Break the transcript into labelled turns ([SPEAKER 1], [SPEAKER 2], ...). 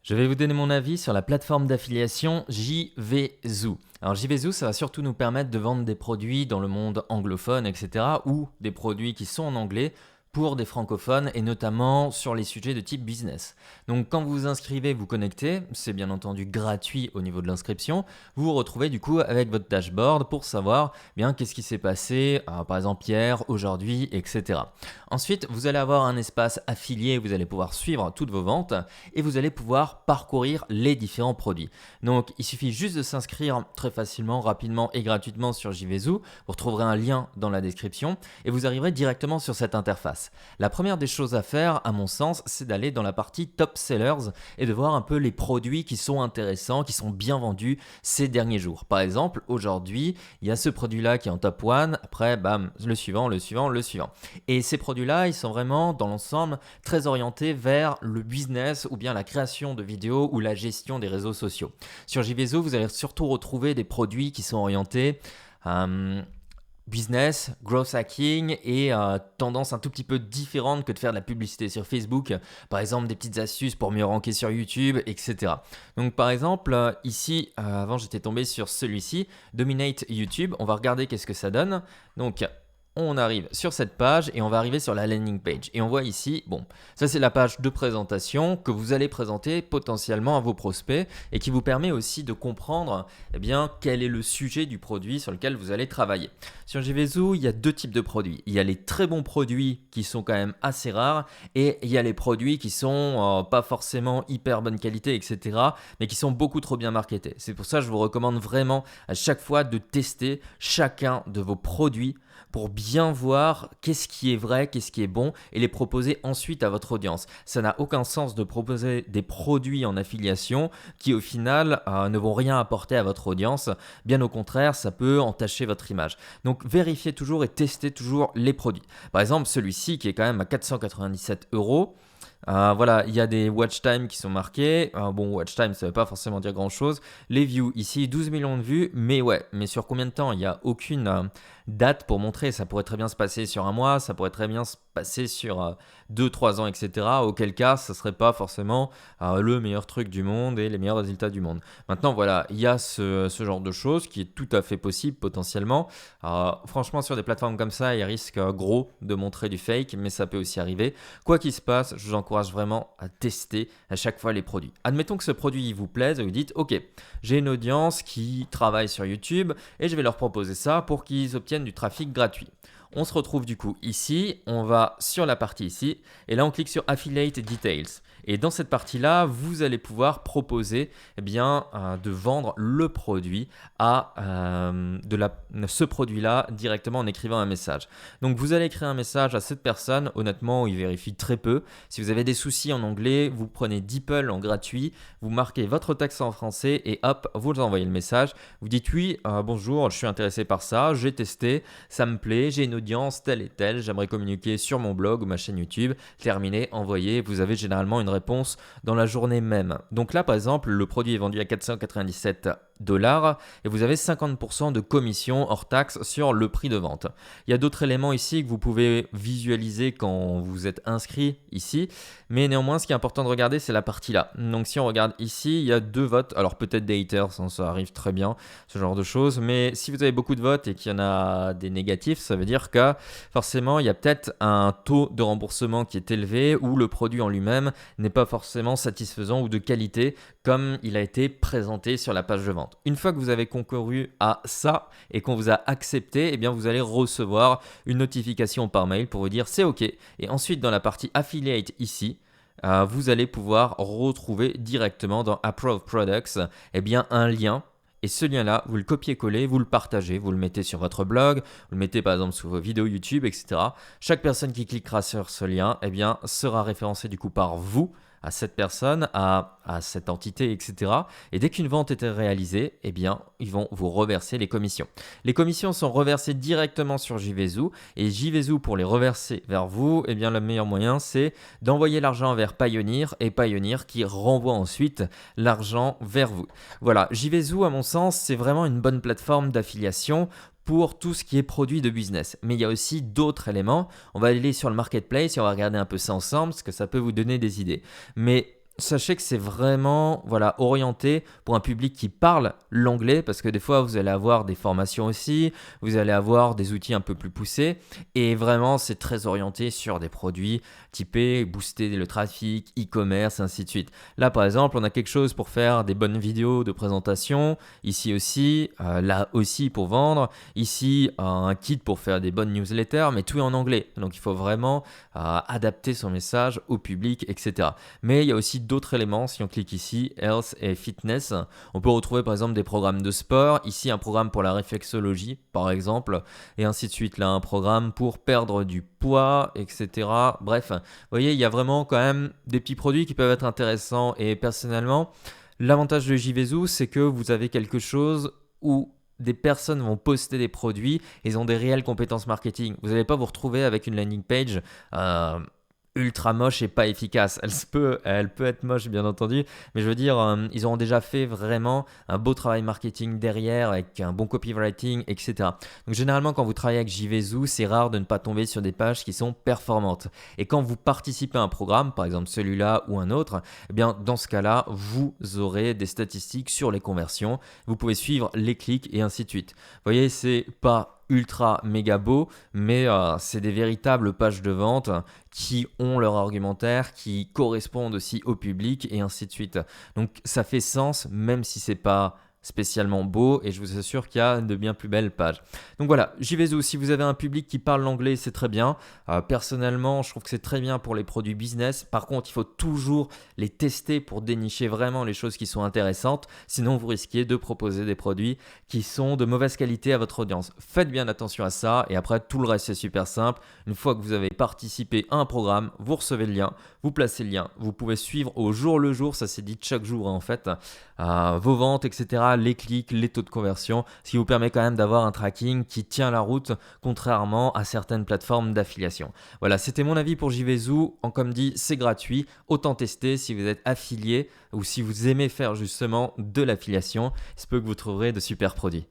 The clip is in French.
[SPEAKER 1] Je vais vous donner mon avis sur la plateforme d'affiliation JVZoo. Alors JVZoo, ça va surtout nous permettre de vendre des produits dans le monde anglophone, etc. ou des produits qui sont en anglais pour des francophones et notamment sur les sujets de type business. Donc quand vous vous inscrivez, vous connectez, c'est bien entendu gratuit au niveau de l'inscription. Vous vous retrouvez du coup avec votre dashboard pour savoir bien qu'est-ce qui s'est passé, par exemple hier, aujourd'hui, etc. Ensuite, vous allez avoir un espace affilié, vous allez pouvoir suivre toutes vos ventes et vous allez pouvoir parcourir les différents produits. Donc il suffit juste de s'inscrire très facilement, rapidement et gratuitement sur JVZoo. Vous retrouverez un lien dans la description et vous arriverez directement sur cette interface. La première des choses à faire, à mon sens, c'est d'aller dans la partie Top Sellers et de voir un peu les produits qui sont intéressants, qui sont bien vendus ces derniers jours. Par exemple, aujourd'hui, il y a ce produit-là qui est en top 1, après, bam, le suivant, le suivant, le suivant. Et ces produits-là, ils sont vraiment, dans l'ensemble, très orientés vers le business ou bien la création de vidéos ou la gestion des réseaux sociaux. Sur JVZoo, vous allez surtout retrouver des produits qui sont orientés business, growth hacking et tendance un tout petit peu différente que de faire de la publicité sur Facebook, par exemple des petites astuces pour mieux ranker sur YouTube, etc. Donc par exemple, ici, avant j'étais tombé sur celui-ci, Dominate YouTube, on va regarder qu'est-ce que ça donne. Donc on arrive sur cette page et on va arriver sur la landing page. Et on voit ici, bon, ça c'est la page de présentation que vous allez présenter potentiellement à vos prospects et qui vous permet aussi de comprendre quel est le sujet du produit sur lequel vous allez travailler. Sur JVZoo, il y a deux types de produits. Il y a les très bons produits qui sont quand même assez rares et il y a les produits qui sont pas forcément hyper bonne qualité, etc. mais qui sont beaucoup trop bien marketés. C'est pour ça que je vous recommande vraiment à chaque fois de tester chacun de vos produits pour bien voir qu'est-ce qui est vrai, qu'est-ce qui est bon et les proposer ensuite à votre audience. Ça n'a aucun sens de proposer des produits en affiliation qui au final ne vont rien apporter à votre audience. Bien au contraire, ça peut entacher votre image. Donc vérifiez toujours et testez toujours les produits. Par exemple, celui-ci qui est quand même à 497 €. Voilà, il y a des watch time qui sont marqués. Bon, watch time, ça ne veut pas forcément dire grand-chose. Les views, ici, 12 millions de vues. Mais ouais, mais sur combien de temps? Il n'y a aucune date pour montrer. Ça pourrait très bien se passer sur un mois, ça pourrait très bien se passer sur 2-3 ans, etc. Auquel cas, ça ne serait pas forcément le meilleur truc du monde et les meilleurs résultats du monde. Maintenant, voilà, il y a ce genre de choses qui est tout à fait possible potentiellement. Franchement, sur des plateformes comme ça, il risque gros de montrer du fake, mais ça peut aussi arriver. Quoi qu'il se passe, je vous encourage vraiment à tester à chaque fois les produits. Admettons que ce produit il vous plaise et vous dites ok, j'ai une audience qui travaille sur YouTube et je vais leur proposer ça pour qu'ils obtiennent du trafic gratuit. On se retrouve du coup ici, on va sur la partie ici et là on clique sur Affiliate Details. Et dans cette partie-là, vous allez pouvoir proposer de vendre le produit à ce produit-là directement en écrivant un message. Donc vous allez écrire un message à cette personne, honnêtement, il vérifie très peu. Si vous avez des soucis en anglais, vous prenez DeepL en gratuit, vous marquez votre texte en français et hop, vous envoyez le message. Vous dites oui, bonjour, je suis intéressé par ça, j'ai testé, ça me plaît, j'ai une audience telle et telle, j'aimerais communiquer sur mon blog ou ma chaîne YouTube. Terminé, envoyé, vous avez généralement une réponse dans la journée même. Donc là, par exemple, le produit est vendu à 497 $ et vous avez 50% de commission hors taxe sur le prix de vente. Il y a d'autres éléments ici que vous pouvez visualiser quand vous êtes inscrit ici, mais néanmoins, ce qui est important de regarder, c'est la partie là. Donc si on regarde ici, il y a 2 votes, alors peut-être des haters, ça arrive très bien, ce genre de choses, mais si vous avez beaucoup de votes et qu'il y en a des négatifs, ça veut dire que forcément, il y a peut-être un taux de remboursement qui est élevé ou le produit en lui-même n'est pas forcément satisfaisant ou de qualité comme il a été présenté sur la page de vente. Une fois que vous avez concouru à ça et qu'on vous a accepté, vous allez recevoir une notification par mail pour vous dire c'est OK. Et ensuite, dans la partie Affiliate ici, vous allez pouvoir retrouver directement dans Approved Products un lien. Et ce lien-là, vous le copiez-collez, vous le partagez, vous le mettez sur votre blog, vous le mettez par exemple sur vos vidéos YouTube, etc. Chaque personne qui cliquera sur ce lien sera référencée du coup par vous à cette personne, à cette entité, etc. Et dès qu'une vente est réalisée, ils vont vous reverser les commissions. Les commissions sont reversées directement sur JVZoo et JVZoo, pour les reverser vers vous, le meilleur moyen, c'est d'envoyer l'argent vers Payoneer et Payoneer qui renvoie ensuite l'argent vers vous. Voilà, JVZoo, à mon sens, c'est vraiment une bonne plateforme d'affiliation pour tout ce qui est produit de business. Mais il y a aussi d'autres éléments. On va aller sur le marketplace et on va regarder un peu ça ensemble parce que ça peut vous donner des idées. Mais sachez que c'est vraiment voilà, orienté pour un public qui parle l'anglais, parce que des fois, vous allez avoir des formations aussi, vous allez avoir des outils un peu plus poussés, et vraiment, c'est très orienté sur des produits typés booster le trafic, e-commerce, et ainsi de suite. Là, par exemple, on a quelque chose pour faire des bonnes vidéos de présentation, ici aussi, là aussi pour vendre, ici, un kit pour faire des bonnes newsletters, mais tout est en anglais. Donc, il faut vraiment adapter son message au public, etc. Mais il y a aussi d'autres éléments. Si on clique ici, Health et Fitness, on peut retrouver par exemple des programmes de sport. Ici, un programme pour la réflexologie, par exemple, et ainsi de suite. Là, un programme pour perdre du poids, etc. Bref, vous voyez, il y a vraiment quand même des petits produits qui peuvent être intéressants. Et personnellement, l'avantage de JVZoo, c'est que vous avez quelque chose où des personnes vont poster des produits et ils ont des réelles compétences marketing. Vous n'allez pas vous retrouver avec une landing page ultra moche et pas efficace. Elle peut être moche bien entendu, mais je veux dire, ils auront déjà fait vraiment un beau travail marketing derrière avec un bon copywriting, etc. Donc généralement quand vous travaillez avec JVZoo, c'est rare de ne pas tomber sur des pages qui sont performantes. Et quand vous participez à un programme, par exemple celui-là ou un autre, eh bien dans ce cas-là, vous aurez des statistiques sur les conversions, vous pouvez suivre les clics et ainsi de suite. Vous voyez, c'est pas ultra méga beau, mais c'est des véritables pages de vente qui ont leur argumentaire, qui correspondent aussi au public et ainsi de suite. Donc ça fait sens même si c'est pas spécialement beau et je vous assure qu'il y a de bien plus belles pages. Donc voilà, JVZoo, si vous avez un public qui parle l'anglais, c'est très bien. Personnellement, je trouve que c'est très bien pour les produits business. Par contre, il faut toujours les tester pour dénicher vraiment les choses qui sont intéressantes. Sinon, vous risquez de proposer des produits qui sont de mauvaise qualité à votre audience. Faites bien attention à ça et après, tout le reste, c'est super simple. Une fois que vous avez participé à un programme, vous recevez le lien, vous placez le lien. Vous pouvez suivre au jour le jour, ça c'est dit chaque jour en fait, vos ventes, etc., les clics, les taux de conversion, ce qui vous permet quand même d'avoir un tracking qui tient la route, contrairement à certaines plateformes d'affiliation. Voilà, c'était mon avis pour JVZoo. Comme dit, c'est gratuit, autant tester si vous êtes affilié ou si vous aimez faire justement de l'affiliation. Il se peut que vous trouverez de super produits.